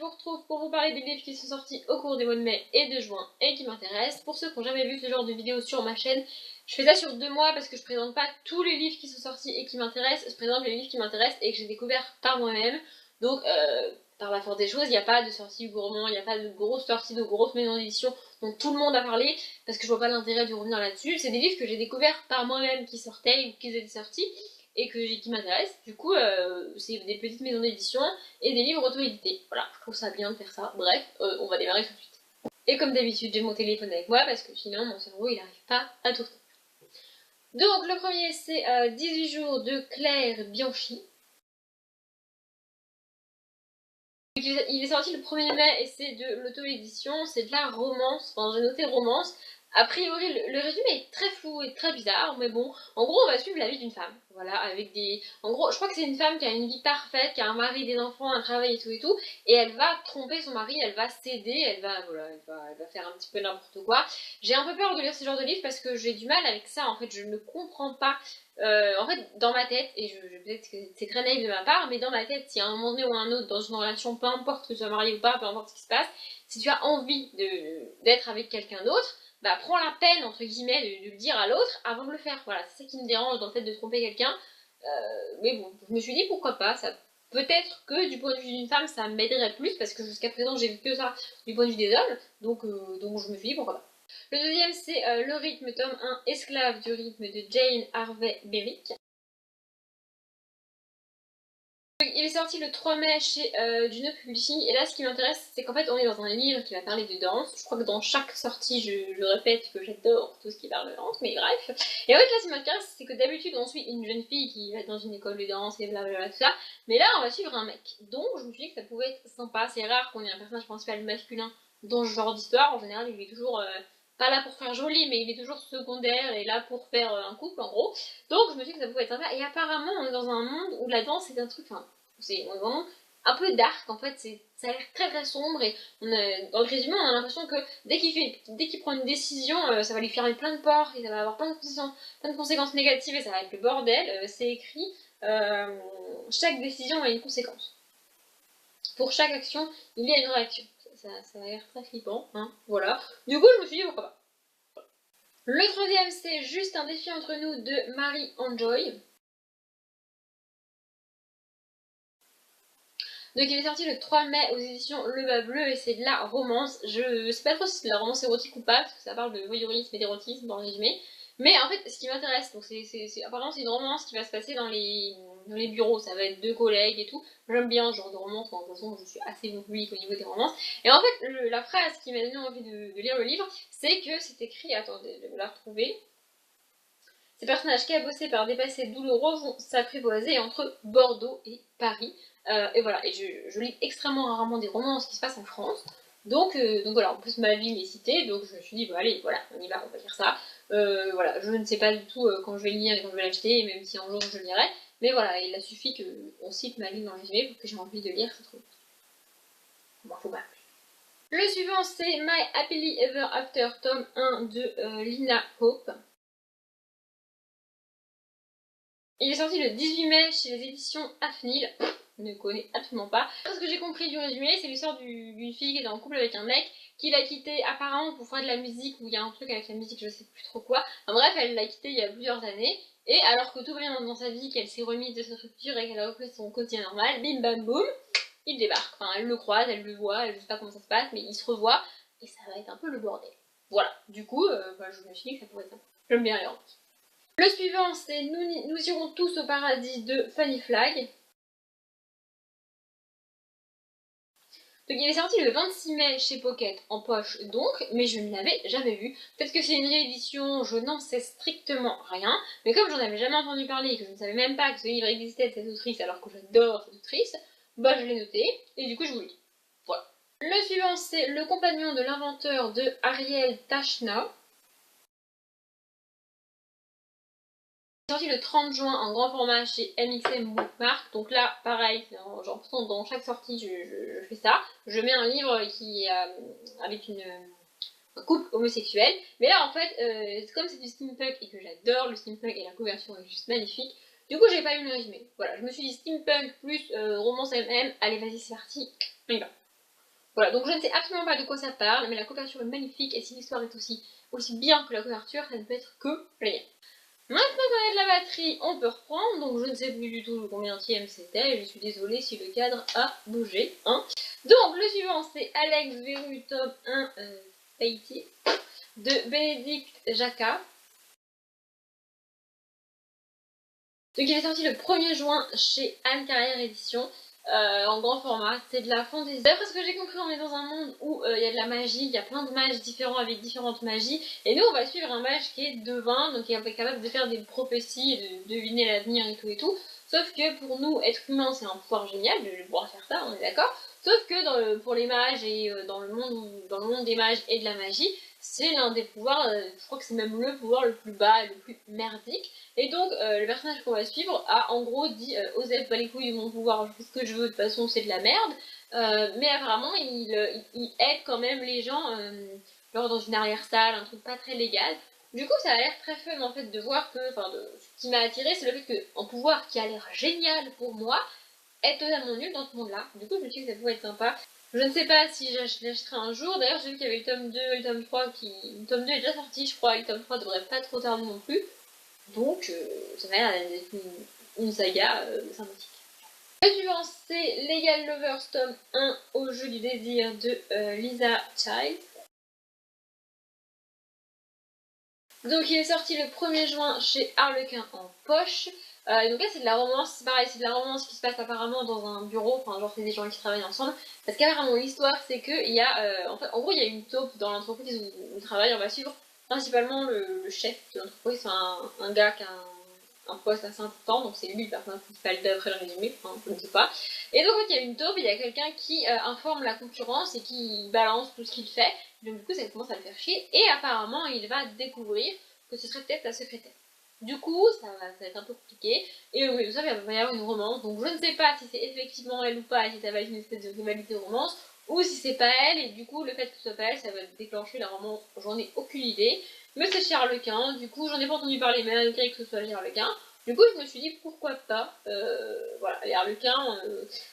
vous retrouve pour vous parler des livres qui sont sortis au cours des mois de mai et de juin et qui m'intéressent. Pour ceux qui n'ont jamais vu ce genre de vidéo sur ma chaîne, je fais ça sur 2 mois parce que je présente pas tous les livres qui sont sortis et qui m'intéressent, je présente les livres qui m'intéressent et que j'ai découvert par moi-même. Donc par la force des choses, il n'y a pas de sortie gourmand, il n'y a pas de grosses sorties de grosses maisons d'édition dont tout le monde a parlé, parce que je vois pas l'intérêt de revenir là-dessus. C'est des livres que j'ai découverts par moi-même qui sortaient ou qui étaient sortis et qui m'intéressent. Du coup, c'est des petites maisons d'édition et des livres auto-édités. Voilà, je trouve ça bien de faire ça. Bref, on va démarrer tout de suite. Et comme d'habitude, j'ai mon téléphone avec moi parce que sinon mon cerveau il n'arrive pas à tout retenir. Donc le premier c'est 18 jours de Claire Bianchi. Il est sorti le 1er mai et c'est de l'auto-édition, c'est de la romance, enfin j'ai noté romance. A priori, le résumé est très flou et très bizarre, mais bon, en gros, on va suivre la vie d'une femme. Voilà, avec des... En gros, je crois que c'est une femme qui a une vie parfaite, qui a un mari, des enfants, un travail et tout, et elle va tromper son mari, elle va céder, voilà, elle va faire un petit peu n'importe quoi. J'ai un peu peur de lire ce genre de livre parce que j'ai du mal avec ça, en fait, je ne comprends pas. En fait, dans ma tête, et peut-être que c'est très naïf de ma part, mais dans ma tête, si à un moment donné ou à un autre, dans une relation, peu importe que tu sois marié ou pas, peu importe ce qui se passe, si tu as envie d'être avec quelqu'un d'autre, bah prends la peine, entre guillemets, de le dire à l'autre avant de le faire. Voilà, c'est ça qui me dérange dans le fait de tromper quelqu'un. Mais bon, je me suis dit pourquoi pas, ça peut-être que du point de vue d'une femme, ça m'aiderait plus, parce que jusqu'à présent, j'ai vu que ça du point de vue des hommes, donc je me suis dit pourquoi pas. Le deuxième, c'est Le rythme, tome 1, Esclave du rythme de Jane Harvey Berwick. Il est sorti le 3 mai chez Juno Publishing, et là ce qui m'intéresse c'est qu'en fait on est dans un livre qui va parler de danse. Je crois que dans chaque sortie je répète que j'adore tout ce qui parle de danse, mais bref. Et en fait là ce qui m'intéresse c'est que d'habitude on suit une jeune fille qui va dans une école de danse et blablabla tout ça, mais là on va suivre un mec. Donc je me suis dit que ça pouvait être sympa, c'est rare qu'on ait un personnage principal masculin dans ce genre d'histoire. En général il est toujours... pas là pour faire joli, mais il est toujours secondaire et là pour faire un couple en gros. Donc je me suis dit que ça pouvait être sympa. Et apparemment on est dans un monde où la danse c'est un truc, enfin c'est vraiment un peu dark en fait, ça a l'air très très sombre et dans le résumé on a l'impression que dès qu'il prend une décision, ça va lui fermer plein de portes et ça va avoir plein de conséquences négatives et ça va être le bordel. C'est écrit, chaque décision a une conséquence. Pour chaque action, il y a une réaction. Ça a l'air très flippant, hein, voilà. Du coup, je me suis dit pourquoi pas. Le troisième, c'est Juste un défi entre nous de Marie Enjoy. Donc il est sorti le 3 mai aux éditions Le Bas Bleu et c'est de la romance. Je sais pas trop si c'est de la romance érotique ou pas, parce que ça parle de voyeurisme et d'érotisme dans le résumé. Mais en fait, ce qui m'intéresse, donc apparemment c'est une romance qui va se passer dans les bureaux, ça va être 2 collègues et tout. J'aime bien ce genre de romance, de toute façon je suis assez publique au niveau des romances. Et en fait, la phrase qui m'a donné envie de lire le livre, c'est que c'est écrit, attendez, je vais la retrouver. Ces personnages cabossés par des passés douloureux vont s'apprivoiser entre Bordeaux et Paris. Et voilà, et je lis extrêmement rarement des romans qui se passent en France. Donc voilà, en plus ma ville est citée, donc je me suis dit, bon allez, voilà, on y va, on va lire ça. Voilà, je ne sais pas du tout quand je vais le lire et quand je vais l'acheter, même si un jour je le lirai. Mais voilà, il a suffi qu'on cite ma ville dans le résumé pour que j'ai envie de lire ce truc. Bon, faut pas. Le suivant, c'est My Happily Ever After, tome 1 de Lina Hope. Il est sorti le 18 mai chez les éditions Afnil. Je ne connais absolument pas. Ce que j'ai compris du résumé, c'est l'histoire d'une fille qui est en couple avec un mec qui l'a quitté apparemment pour faire de la musique, ou il y a un truc avec la musique, je sais plus trop quoi. Enfin bref, elle l'a quitté il y a plusieurs années. Et alors que tout va bien dans sa vie, qu'elle s'est remise de sa structure et qu'elle a repris son quotidien normal, bim bam boum, il débarque. Enfin, elle le croise, elle le voit, je sais pas comment ça se passe, mais il se revoit et ça va être un peu le bordel. Voilà. Du coup, je me suis dit que ça pourrait être sympa. J'aime bien les romans. Le suivant, c'est Nous irons tous au paradis de Fanny Flagg. Donc il est sorti le 26 mai chez Pocket en poche donc, mais je ne l'avais jamais vu. Peut-être que c'est une réédition, je n'en sais strictement rien. Mais comme j'en avais jamais entendu parler et que je ne savais même pas que ce livre existait de cette autrice alors que j'adore cette autrice, bah je l'ai noté et du coup je vous le dis. Voilà. Le suivant c'est Le compagnon de l'inventeur de Ariel Tachna. Sorti le 30 juin en grand format chez MXM Bookmark. Donc là, pareil, genre dans chaque sortie, je fais ça. Je mets un livre qui est avec un couple homosexuel. Mais là, en fait, comme c'est du steampunk et que j'adore le steampunk et la couverture est juste magnifique, du coup, j'ai pas eu le résumé. Voilà, je me suis dit steampunk plus romance MM. Allez, vas-y, c'est parti, on y va. Voilà, donc je ne sais absolument pas de quoi ça parle, mais la couverture est magnifique, et si l'histoire est aussi bien que la couverture, ça ne peut être que génial. Maintenant qu'on a de la batterie, on peut reprendre, donc je ne sais plus du tout combien c'était, et je suis désolée si le cadre a bougé. Hein. Donc le suivant c'est Alex Verru, tome 1, Tahiti, de Bénédicte Jacquat. Donc il est sorti le 1er juin chez Anne Carrière Édition. En grand format, c'est de la fantaisie. D'après ce que j'ai compris, on est dans un monde où il y a de la magie, il y a plein de mages différents avec différentes magies, et nous on va suivre un mage qui est devin, donc qui est capable de faire des prophéties, de deviner l'avenir et tout, sauf que pour nous, être humain, c'est un pouvoir génial de pouvoir faire ça, on est d'accord, sauf que pour les mages et dans le monde des mages et de la magie, c'est l'un des pouvoirs, je crois que c'est même le pouvoir le plus bas et le plus merdique. Et donc le personnage qu'on va suivre a en gros dit Osef, pas les couilles de mon pouvoir, je fais ce que je veux, de toute façon c'est de la merde. Mais apparemment il aide quand même les gens, genre dans une arrière-salle, un truc pas très légal. Du coup ça a l'air très fun en fait de voir que, ce qui m'a attiré c'est le fait qu'un pouvoir qui a l'air génial pour moi est totalement nul dans ce monde là. Du coup je me suis dit que ça pouvait être sympa. Je ne sais pas si j'achèterai un jour. D'ailleurs, j'ai vu qu'il y avait le tome 2 et le tome 3 qui. Le tome 2 est déjà sorti, je crois, et le tome 3 devrait pas trop tarder non plus. Donc, ça m'a l'air d'être une saga sympathique. Le suivant, c'est Legal Lovers tome 1 au jeu du désir de Lisa Child. Donc, il est sorti le 1er juin chez Harlequin en poche. Donc là c'est de la romance, c'est pareil, c'est de la romance qui se passe apparemment dans un bureau, enfin genre c'est des gens qui travaillent ensemble, parce qu'apparemment l'histoire c'est qu'il y a, en gros il y a une taupe dans l'entreprise où on travaille, on va suivre principalement le chef de l'entreprise, c'est un gars qui a un poste assez important, donc c'est lui le personnage principal d'après le résumé, enfin je ne sais pas. Et donc il y a une taupe, il y a quelqu'un qui informe la concurrence et qui balance tout ce qu'il fait, donc du coup ça commence à le faire chier, et apparemment il va découvrir que ce serait peut-être la secrétaire. Du coup, ça va être un peu compliqué. Et oui, ça, il va y avoir une romance. Donc je ne sais pas si c'est effectivement elle ou pas, et si ça va être une espèce de rivalité romance, ou si c'est pas elle, et du coup, le fait que ce soit pas elle, ça va déclencher la romance. J'en ai aucune idée. Mais c'est chez Harlequin, du coup, j'en ai pas entendu parler, malgré que ce soit chez Harlequin. Du coup, je me suis dit pourquoi pas. Voilà, les Harlequins.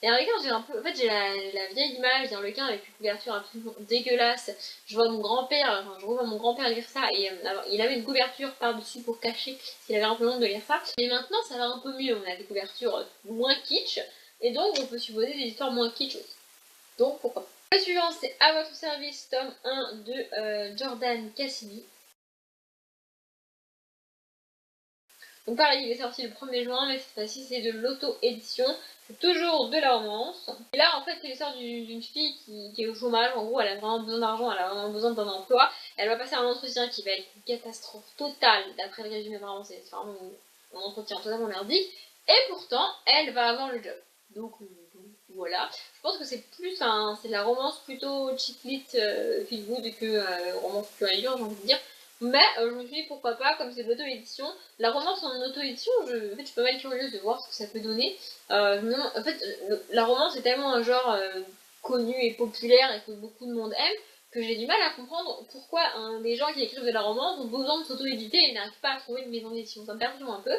J'ai un peu. En fait, j'ai la vieille image des Harlequins avec une couverture absolument dégueulasse. Je vois mon grand-père, je revois mon grand-père lire ça et il avait une couverture par-dessus pour cacher s'il avait un peu honte de lire ça. Mais maintenant, ça va un peu mieux. On a des couvertures moins kitsch et donc on peut supposer des histoires moins kitsch aussi. Donc pourquoi pas. Le suivant, c'est À votre service, tome 1 de Jordan Cassidy. Donc pareil, il est sorti le 1er juin, mais cette fois-ci c'est de l'auto-édition. C'est toujours de la romance. Et là, en fait, c'est l'histoire d'une fille qui est au chômage. En gros, elle a vraiment besoin d'argent, elle a vraiment besoin d'un emploi. Elle va passer un entretien qui va être une catastrophe totale, d'après le résumé, vraiment, c'est vraiment un entretien totalement merdique. Et pourtant, elle va avoir le job. Donc voilà. Je pense que c'est plus c'est de la romance plutôt cheat-lit, feel good que romance plus ailleurs, j'ai envie de dire. Mais je me suis dit pourquoi pas, comme c'est de l'auto-édition. La romance en auto-édition, en fait, je suis pas mal curieuse de voir ce que ça peut donner. En fait, la romance est tellement un genre connu et populaire et que beaucoup de monde aime que j'ai du mal à comprendre pourquoi les gens qui écrivent de la romance ont besoin de s'auto-éditer et n'arrivent pas à trouver une maison d'édition. Ça me perturbe un peu,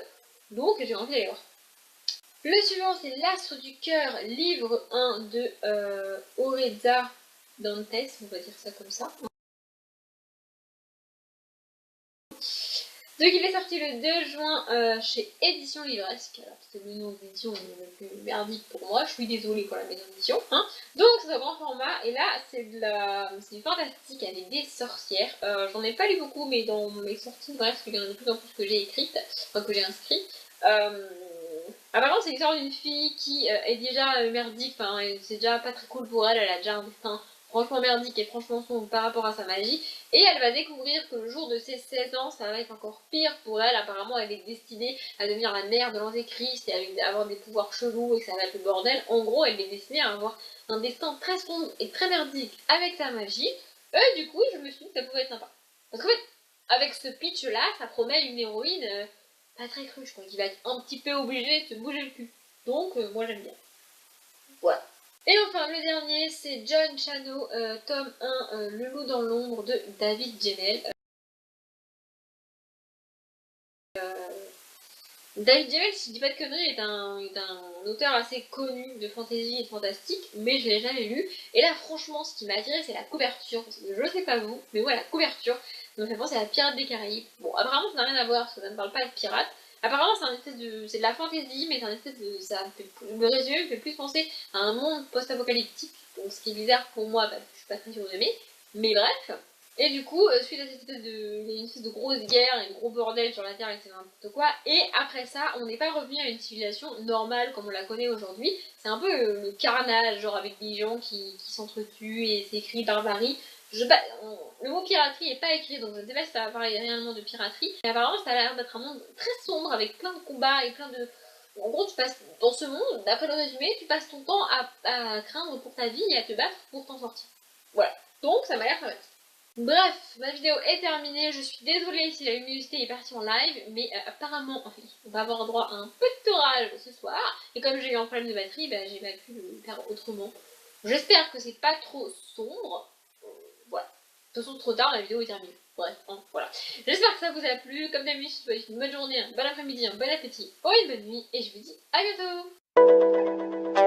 donc j'ai envie d'aller voir. Le suivant, c'est L'Astre du Cœur, livre 1 de Oreza Dantes, on va dire ça comme ça. Donc il est sorti le 2 juin chez Édition Livresque. Alors c'est le nom d'édition le plus merdique pour moi, je suis désolée pour la maison d'édition. Hein. Donc c'est un grand format et là c'est du fantastique avec des sorcières. J'en ai pas lu beaucoup mais dans mes sorties, bref, il y en a de plus en plus que j'ai écrites, enfin que j'ai inscrites. Apparemment c'est l'histoire d'une fille qui est déjà merdique, enfin c'est déjà pas très cool pour elle, elle a déjà un destin franchement merdique et franchement sombre par rapport à sa magie. Et elle va découvrir que le jour de ses 16 ans, ça va être encore pire pour elle. Apparemment, elle est destinée à devenir la mère de l'Antéchrist et à avoir des pouvoirs chelous et que ça va être le bordel. En gros, elle est destinée à avoir un destin très sombre et très merdique avec sa magie. Et du coup, je me suis dit que ça pouvait être sympa. Parce qu'en fait, avec ce pitch-là, ça promet une héroïne pas très cruche, quoi, qui va être un petit peu obligée de se bouger le cul. Donc, moi j'aime bien. Voilà. Et enfin, le dernier, c'est John Chano, tome 1, Le loup dans l'ombre de David Gemmell. David Gemmell, si je dis pas de conneries, est un auteur assez connu de fantasy et de fantastique, mais je l'ai jamais lu. Et là, franchement, ce qui m'a attiré, c'est la couverture. Parce que je sais pas vous, mais moi, la couverture, ça me fait penser à Pirates des Caraïbes. Bon, apparemment, ça n'a rien à voir, parce que ça ne parle pas de pirates. Apparemment, c'est de la fantasy, mais c'est un espèce de, le résumé me fait plus penser à un monde post-apocalyptique. Donc, ce qui est bizarre pour moi, parce que je suis pas très sûre d'aimer. Mais bref. Et du coup, suite à cette espèce de, il y a une espèce de grosse guerre, un gros bordel sur la Terre, et c'est n'importe quoi. Et après ça, on n'est pas revenu à une civilisation normale comme on la connaît aujourd'hui. C'est un peu le carnage, genre avec des gens qui s'entretuent et c'est écrit barbarie. Le mot piraterie est pas écrit, donc je ne sais pas si ça va parler réellement de piraterie. Mais apparemment, ça a l'air d'être un monde très sombre avec plein de combats et plein de. En gros, tu passes dans ce monde, d'après le résumé, tu passes ton temps à craindre pour ta vie et à te battre pour t'en sortir. Voilà. Donc, ça m'a l'air pas mal. Bref, ma vidéo est terminée, je suis désolée si la luminosité est partie en live, mais apparemment, enfin, on va avoir droit à un petit orage ce soir, et comme j'ai eu un problème de batterie, bah, j'ai pas pu le faire autrement. J'espère que c'est pas trop sombre, voilà. De toute façon, trop tard, la vidéo est terminée. Bref, hein, voilà. J'espère que ça vous a plu, comme d'habitude, je vous souhaite une bonne journée, un bon après-midi, un bon appétit, ou une bonne nuit, et je vous dis à bientôt.